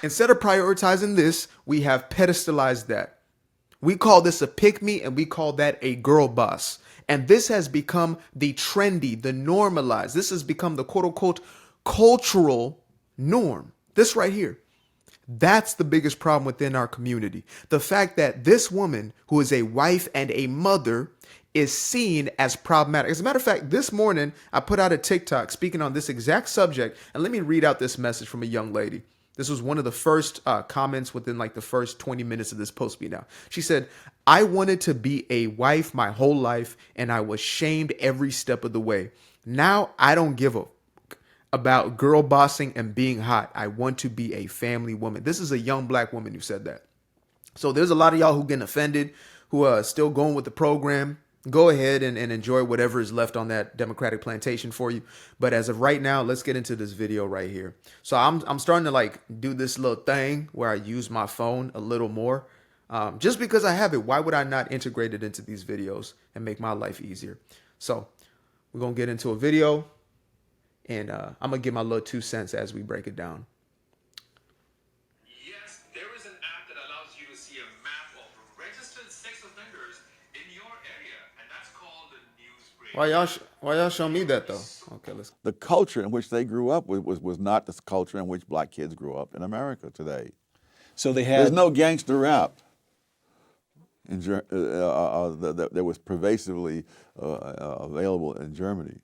Instead of prioritizing this, we have pedestalized that. We call this a pick me and we call that a girl boss. And this has become the trendy, the normalized. This has become the quote unquote cultural norm. This right here. That's the biggest problem within our community. The fact that this woman, who is a wife and a mother, is seen as problematic. As a matter of fact, this morning I put out a TikTok speaking on this exact subject, and let me read out this message from a young lady. This was one of the first comments within like the first 20 minutes of this post being out. She said, I wanted to be a wife my whole life, and I was shamed every step of the way. Now I don't give a about girl bossing and being hot. I want to be a family woman. This is a young black woman who said that. So there's a lot of y'all who getting offended, who are still going with the program. Go ahead and enjoy whatever is left on that Democratic plantation for you. But as of right now, let's get into this video right here. So I'm starting to like do this little thing where I use my phone a little more. Just because I have it, why would I not integrate it into these videos and make my life easier? So we're going to get into a video. And I'm going to give my little 2 cents as we break it down. Yes, there is an app that allows you to see a map of registered sex offenders in your area, and that's called the Newsbreak. Why y'all show me that though? Okay, let's. The culture in which they grew up was not the culture in which black kids grew up in America today. So they had. There's no gangster rap that was pervasively available in Germany.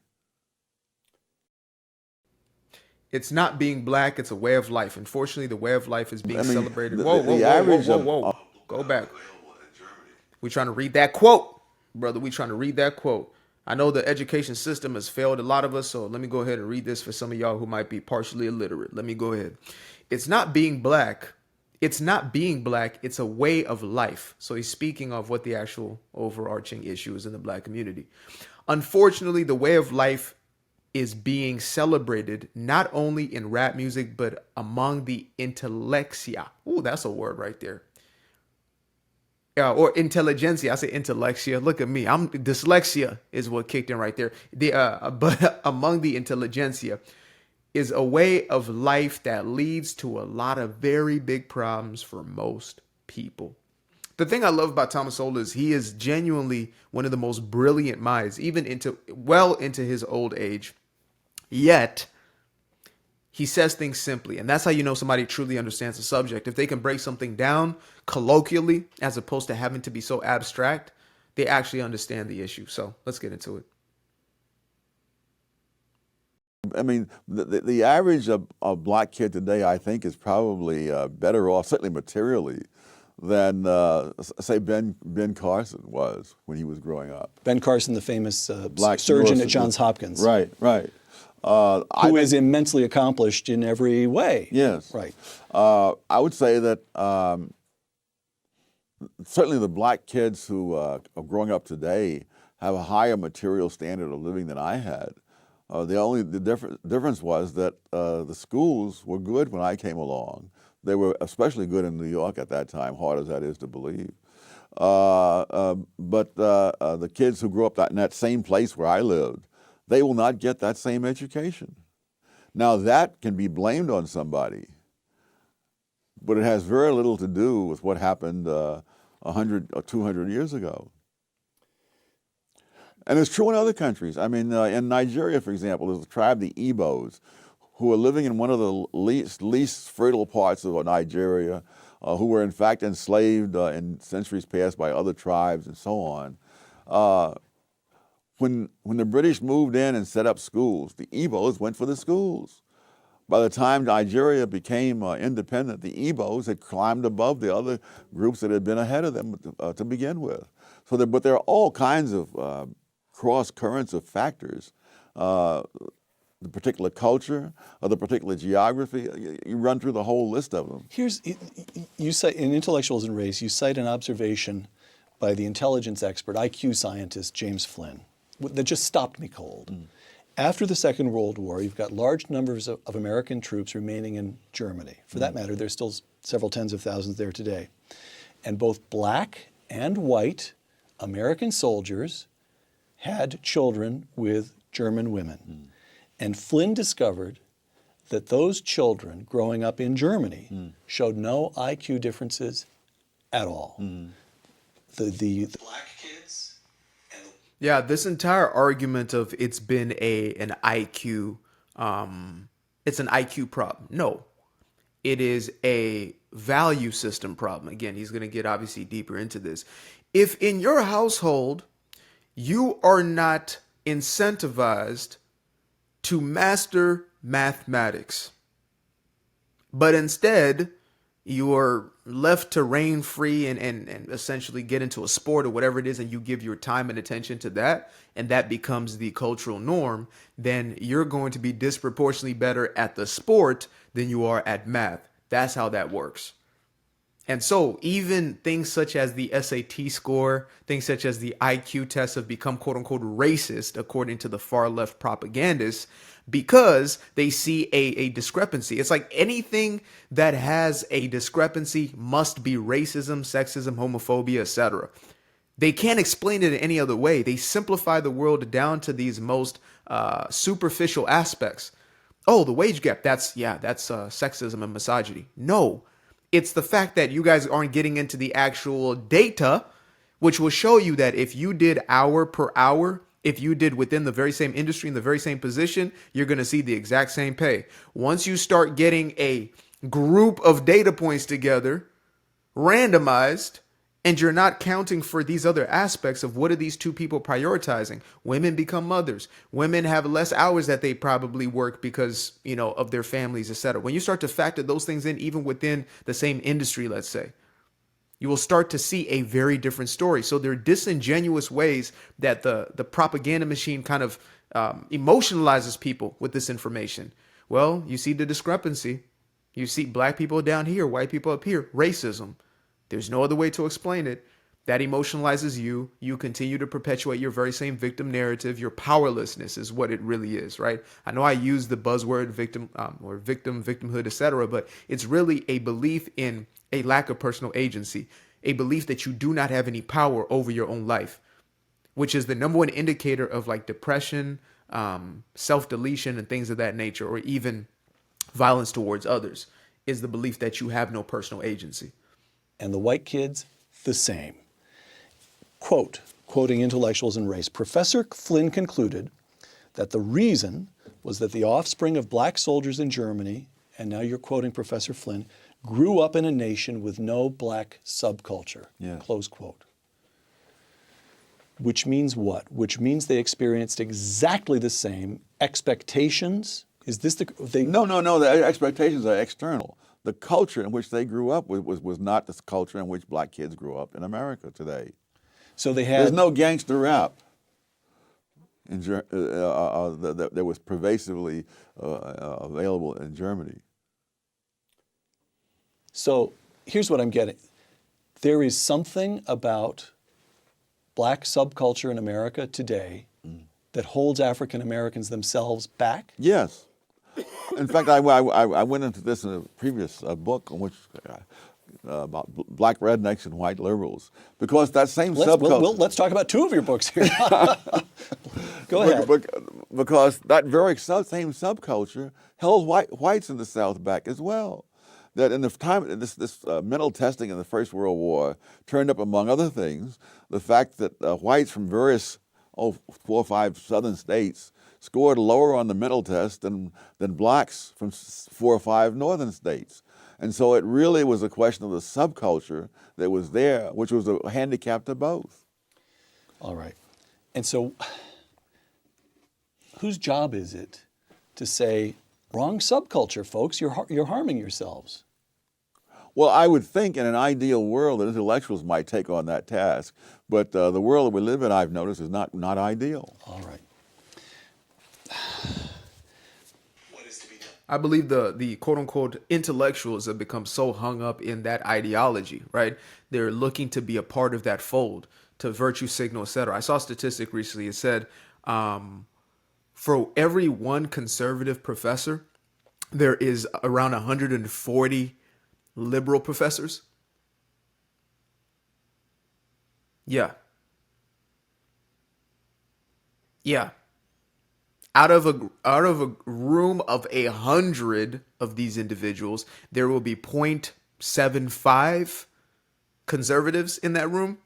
It's not being black, it's a way of life. Unfortunately, the way of life is being celebrated. The average Whoa. Go back. We're trying to read that quote, brother. We're trying to read that quote. I know the education system has failed a lot of us, so let me go ahead and read this for some of y'all who might be partially illiterate. Let me go ahead. It's not being black. It's not being black. It's a way of life. So he's speaking of what the actual overarching issue is in the black community. Unfortunately, the way of life is being celebrated not only in rap music, but among the intellectia. Ooh, that's a word right there. Or intelligentsia. I say intellectia. Look at me. I'm dyslexia is what kicked in right there. But among the intelligentsia is a way of life that leads to a lot of very big problems for most people. The thing I love about Thomas Sowell is he is genuinely one of the most brilliant minds, even into his old age. Yet, he says things simply, and that's how you know somebody truly understands the subject. If they can break something down colloquially, as opposed to having to be so abstract, they actually understand the issue. So let's get into it. I mean, the average of black kid today, I think, is probably better off, certainly materially, than, say, Ben Carson was when he was growing up. Ben Carson, the famous Black surgeon at Johns Hopkins. Right. Who is immensely accomplished in every way. Yes. Right. I would say that certainly the black kids who are growing up today have a higher material standard of living than I had. The difference was that the schools were good when I came along. They were especially good in New York at that time, hard as that is to believe. But the kids who grew up in that same place where I lived, they will not get that same education. Now that can be blamed on somebody, but it has very little to do with what happened 100 or 200 years ago. And it's true in other countries. I mean, in Nigeria, for example, there's a tribe, the Igbos, who are living in one of the least fertile parts of Nigeria, who were in fact enslaved in centuries past by other tribes and so on. When the British moved in and set up schools, the Igbos went for the schools. By the time Nigeria became independent, the Igbos had climbed above the other groups that had been ahead of them to begin with. But there are all kinds of cross currents of factors. The particular culture, or the particular geography, you run through the whole list of them. You cite, in Intellectuals and Race, you cite an observation by the intelligence expert, IQ scientist, James Flynn, that just stopped me cold. After the Second World War, you've got large numbers of American troops remaining in Germany. For that matter, there's still several tens of thousands there today. And both black and white American soldiers had children with German women. And Flynn discovered that those children growing up in Germany showed no IQ differences at all. The black kids and Yeah, this entire argument of it's been an IQ, it's an IQ problem. No, it is a value system problem. Again, he's going to get obviously deeper into this. If in your household you are not incentivized to master mathematics, but instead you are left to reign free and essentially get into a sport or whatever it is, and you give your time and attention to that, and that becomes the cultural norm, then you're going to be disproportionately better at the sport than you are at math. That's how that works. And so even things such as the SAT score, things such as the IQ tests have become quote unquote racist, according to the far left propagandists, because they see a discrepancy. It's like anything that has a discrepancy must be racism, sexism, homophobia, etc. They can't explain it in any other way. They simplify the world down to these most superficial aspects. Oh, the wage gap, that's sexism and misogyny. No, it's the fact that you guys aren't getting into the actual data, which will show you that if you did hour per hour, if you did within the very same industry in the very same position, you're going to see the exact same pay. Once you start getting a group of data points together, randomized, and you're not counting for these other aspects of what are these two people prioritizing. Women become mothers. Women have less hours that they probably work because, of their families, etc. When you start to factor those things in, even within the same industry, let's say, you will start to see a very different story. So there are disingenuous ways that the propaganda machine kind of emotionalizes people with this information. Well, you see the discrepancy. You see black people down here, white people up here, racism. There's no other way to explain it. That emotionalizes you. You continue to perpetuate your very same victim narrative. Your powerlessness is what it really is, right? I know I use the buzzword victim or victimhood, etc., but it's really a belief in a lack of personal agency, a belief that you do not have any power over your own life, which is the number one indicator of like depression, self-deletion, and things of that nature, or even violence towards others, is the belief that you have no personal agency. And the white kids, the same. Quoting intellectuals and race, Professor Flynn concluded that the reason was that the offspring of black soldiers in Germany, and now you're quoting Professor Flynn, grew up in a nation with no black subculture, close quote. Which means what? Which means they experienced exactly the same expectations. Is this No. The expectations are external. The culture in which they grew up was not the culture in which black kids grew up in America today. So they had. There's no gangster rap that was pervasively available in Germany. So here's what I'm getting. There is something about black subculture in America today that holds African Americans themselves back? Yes. In fact, I went into this in a previous book on which about black rednecks and white liberals, because that same subculture. Let's talk about two of your books here. Go ahead. Because that very same subculture held whites in the South back as well. That in the time this mental testing in the First World War turned up, among other things, the fact that whites from various 4 or 5 southern states scored lower on the mental test than blacks from 4 or 5 northern states. And so it really was a question of the subculture that was there, which was a handicap to both. All right. And so whose job is it to say, wrong subculture, folks, you're harming yourselves? Well, I would think in an ideal world that intellectuals might take on that task, but the world that we live in, I've noticed, is not ideal. All right. What is to be done? I believe the quote unquote intellectuals have become so hung up in that ideology, right? They're looking to be a part of that fold, to virtue signal, etc. I saw a statistic recently. It said for every one conservative professor, there is around 140 liberal professors. Yeah. Out of a room of 100 of these individuals, there will be 0.75 conservatives in that room.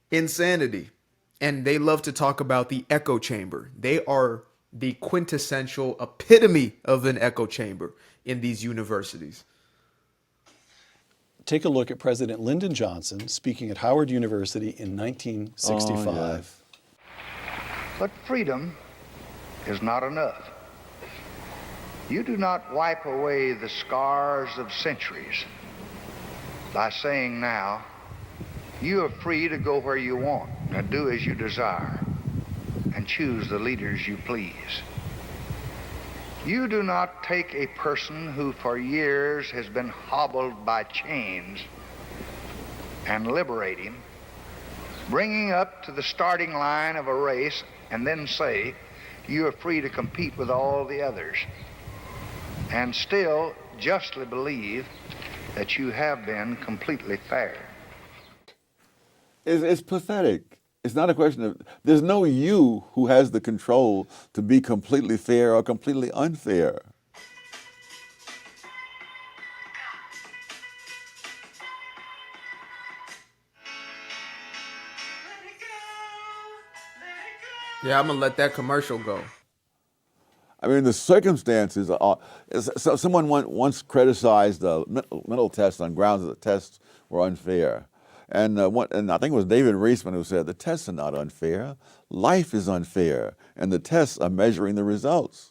Insanity. And they love to talk about the echo chamber. They are the quintessential epitome of an echo chamber in these universities. Take a look at President Lyndon Johnson speaking at Howard University in 1965. Oh, yes. But freedom is not enough. You do not wipe away the scars of centuries by saying now, you are free to go where you want and do as you desire and choose the leaders you please. You do not take a person who for years has been hobbled by chains and liberate him, bringing up to the starting line of a race, and then say, you are free to compete with all the others, and still justly believe that you have been completely fair. It's pathetic. It's not a question of, there's no you who has the control to be completely fair or completely unfair. Yeah, I'm going to let that commercial go. I mean, the circumstances are. So someone once criticized the mental tests on grounds that the tests were unfair. And I think it was David Reisman who said, the tests are not unfair. Life is unfair, and the tests are measuring the results.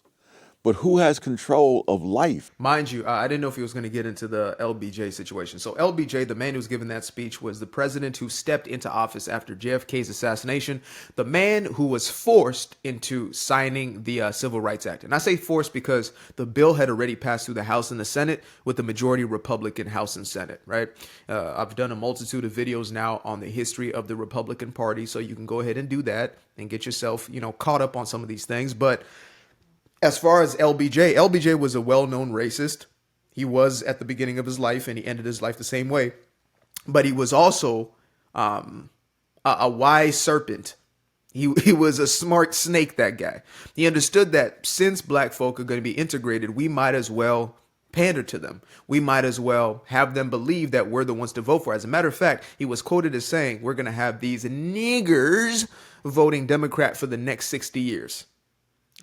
But who has control of life? Mind you, I didn't know if he was going to get into the LBJ situation. So LBJ, the man who's given that speech, was the president who stepped into office after JFK's assassination, the man who was forced into signing the Civil Rights Act. And I say forced because the bill had already passed through the House and the Senate with the majority Republican House and Senate, right? I've done a multitude of videos now on the history of the Republican Party, so you can go ahead and do that and get yourself, caught up on some of these things. But as far as LBJ was a well-known racist. He was at the beginning of his life, and he ended his life the same way. But he was also a wise serpent. He was a smart snake, that guy. He understood that since black folk are going to be integrated, we might as well pander to them. We might as well have them believe that we're the ones to vote for. As a matter of fact, he was quoted as saying, we're going to have these niggers voting Democrat for the next 60 years.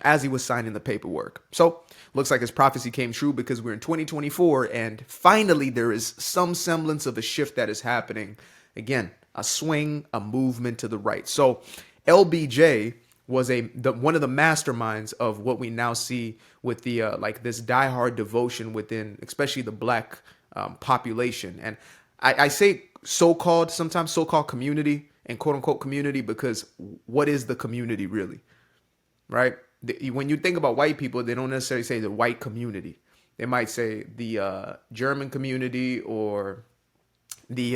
As he was signing the paperwork. So looks like his prophecy came true, because we're in 2024 and finally there is some semblance of a shift that is happening. Again, a swing, a movement to the right. So LBJ was one of the masterminds of what we now see with the this diehard devotion within especially the black population. And I say sometimes so-called community and quote unquote community, because what is the community really, right? When you think about white people, they don't necessarily say the white community. They might say the German community, or the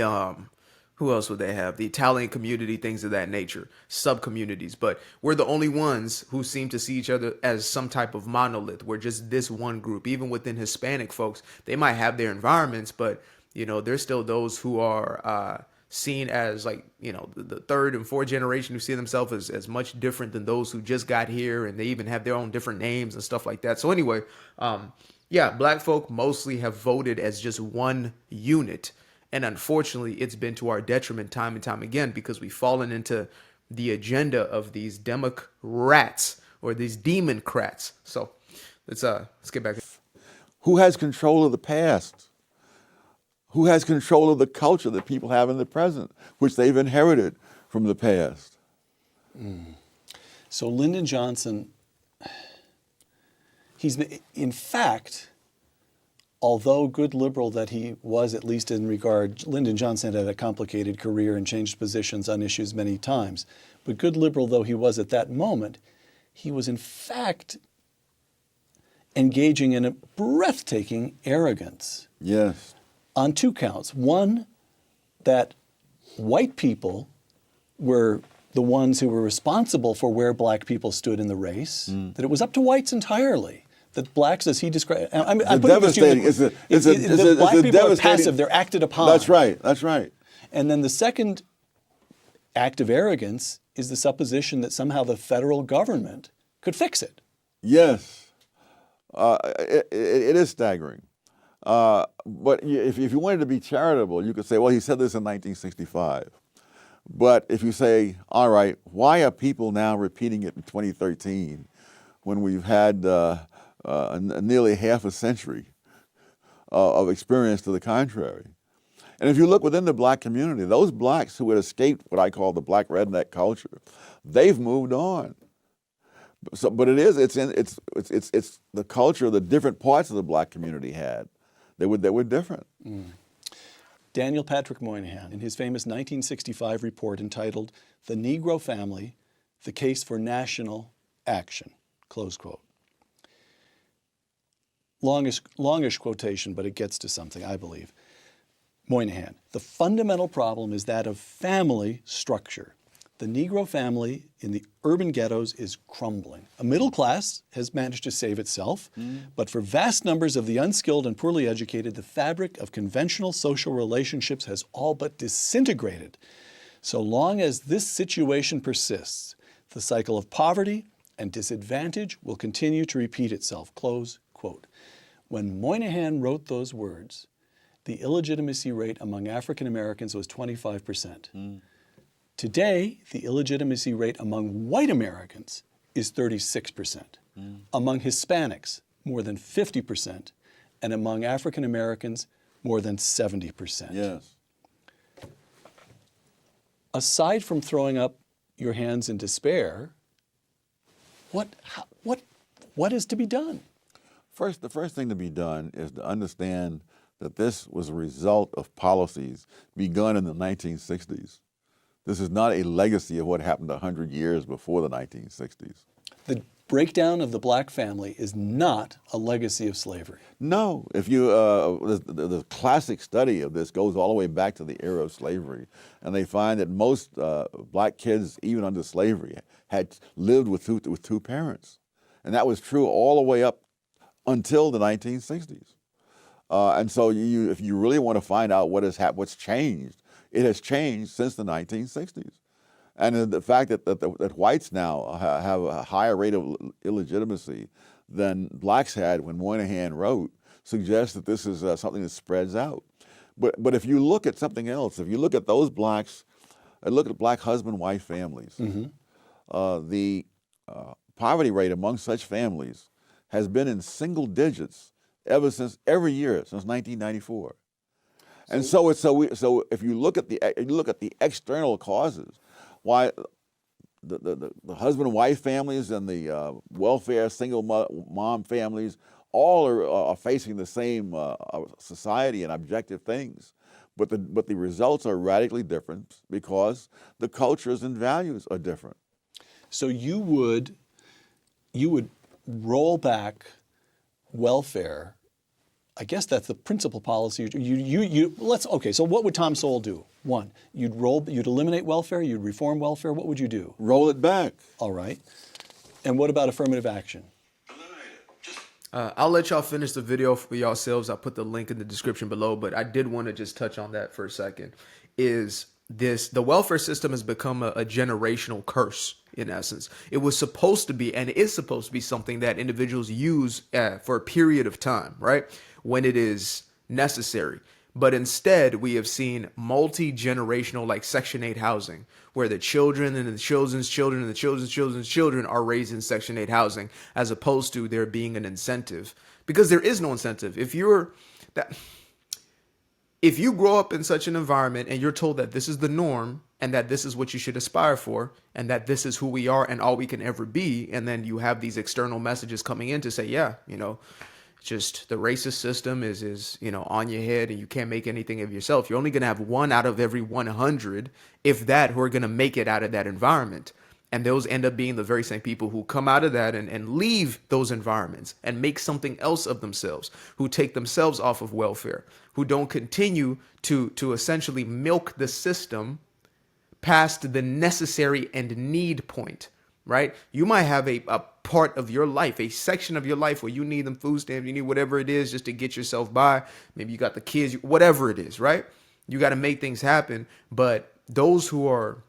who else would they have? The Italian community, things of that nature, sub-communities. But we're the only ones who seem to see each other as some type of monolith. We're just this one group. Even within Hispanic folks, they might have their environments, but there's still those who are seen as the third and fourth generation who see themselves as much different than those who just got here, and they even have their own different names and stuff like that. So anyway, black folk mostly have voted as just one unit, and unfortunately it's been to our detriment time and time again, because we've fallen into the agenda of these Democrats or these Democrats. So let's get back. Who has control of the past? Who has control of the culture that people have in the present, which they've inherited from the past? So Lyndon Johnson, in fact, although good liberal that he was, at least in regard, Lyndon Johnson had a complicated career and changed positions on issues many times. But good liberal though he was at that moment, he was in fact engaging in a breathtaking arrogance. Yes. On two counts. One, that white people were the ones who were responsible for where black people stood in the race, that it was up to whites entirely. That blacks, as he described, I'm devastating. Black people are passive, they're acted upon. That's right. And then the second act of arrogance is the supposition that somehow the federal government could fix it. Yes, it is staggering. But if you wanted to be charitable, you could say, well, he said this in 1965. But if you say, all right, why are people now repeating it in 2013 when we've had nearly half a century of experience to the contrary? And if you look within the black community, those blacks who had escaped what I call the black redneck culture, they've moved on. So, but it's the culture the different parts of the black community had. They were different. Daniel Patrick Moynihan, in his famous 1965 report entitled "The Negro Family: The Case for National Action," close quote. Longish quotation, but it gets to something, I believe. Moynihan, the fundamental problem is that of family structure. The Negro family in the urban ghettos is crumbling. A middle class has managed to save itself, but for vast numbers of the unskilled and poorly educated, the fabric of conventional social relationships has all but disintegrated. So long as this situation persists, the cycle of poverty and disadvantage will continue to repeat itself. Close quote. When Moynihan wrote those words, the illegitimacy rate among African Americans was 25%. Today, the illegitimacy rate among white Americans is 36%. Among Hispanics, more than 50%, and among African Americans, more than 70%. Yes. Aside from throwing up your hands in despair, what is to be done? The first thing to be done is to understand that this was a result of policies begun in the 1960s. This is not a legacy of what happened 100 years before the 1960s. The breakdown of the black family is not a legacy of slavery. No. If you, the classic study of this goes all the way back to the era of slavery, and they find that most black kids, even under slavery, had lived with two parents. And that was true all the way up until the 1960s. And so if you really want to find out what's changed, it has changed since the 1960s. And the fact that whites now have a higher rate of illegitimacy than blacks had when Moynihan wrote suggests that this is something that spreads out. But if you look at something else, if you look at those blacks, look at black husband-wife families, the poverty rate among such families has been in single digits every year since 1994. And so if you look at the external causes, why the husband and wife families and the welfare single mom families all are facing the same society and objective things, but the results are radically different because the cultures and values are different. So you would roll back welfare. I guess that's the principal policy. So what would Tom Sowell do? One, you'd eliminate welfare, you'd reform welfare. What would you do? Roll it back. All right. And what about affirmative action? I'll let y'all finish the video for yourselves. I'll put the link in the description below, but I did want to just touch on that for a second. The welfare system has become a generational curse, in essence. It was supposed to be, and it is supposed to be, something that individuals use for a period of time, right? When it is necessary. But instead, we have seen multi-generational, like Section 8 housing, where the children and the children's children and the children's children are raised in Section 8 housing, as opposed to there being an incentive. Because there is no incentive. If you grow up in such an environment and you're told that this is the norm and that this is what you should aspire for and that this is who we are and all we can ever be, and then you have these external messages coming in to say, yeah, just the racist system is on your head and you can't make anything of yourself. You're only going to have 1 out of every 100, if that, who are going to make it out of that environment. And those end up being the very same people who come out of that and leave those environments and make something else of themselves, who take themselves off of welfare, who don't continue to essentially milk the system past the necessary and need point, right? You might have a part of your life, a section of your life where you need them food stamps, you need whatever it is just to get yourself by. Maybe you got the kids, whatever it is, right? You got to make things happen. But those who are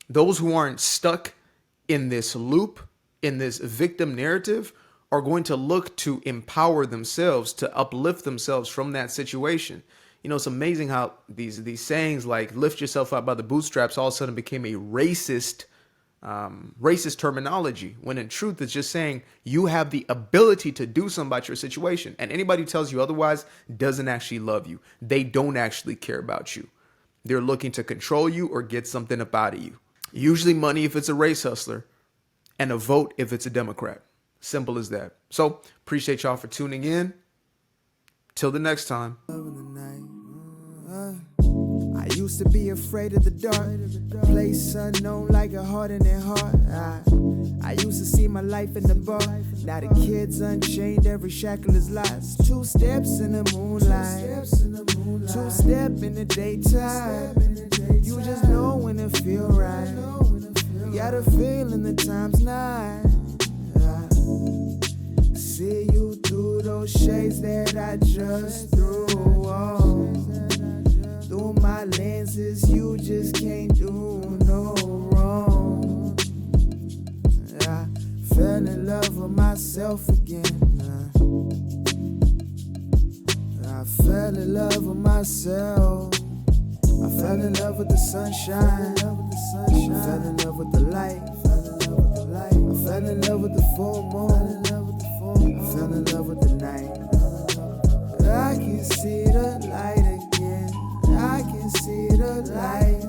Those who aren't stuck in this loop, in this victim narrative, are going to look to empower themselves, to uplift themselves from that situation. You know, it's amazing how these sayings like lift yourself up by the bootstraps all of a sudden became a racist terminology, when in truth it's just saying you have the ability to do something about your situation. And anybody who tells you otherwise doesn't actually love you. They don't actually care about you. They're looking to control you or get something up out of you. Usually money if it's a race hustler, and a vote if it's a Democrat. Simple as that. So appreciate y'all for tuning in. Till the next time. I used to be afraid of the dark, a place unknown like a heart in their heart. I used to see my life in the bar. Now the kids unchained, every shackle is lost. 2 steps in the moonlight, 2 step in the daytime. You just know when it feel right. You got a feeling the time's not. See you through those shades that I just threw on. Through my lenses, you just can't do no wrong. I fell in love with myself again. I fell in love with myself. I fell in love with the sunshine. I fell in love with the light. I fell in love with the full moon. I fell in love with the night. I can see the light again. I can see the light.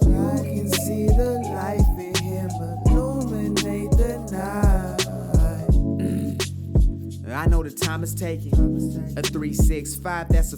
You can see the life in him illuminate the night. I know the time is taking. A 365, that's a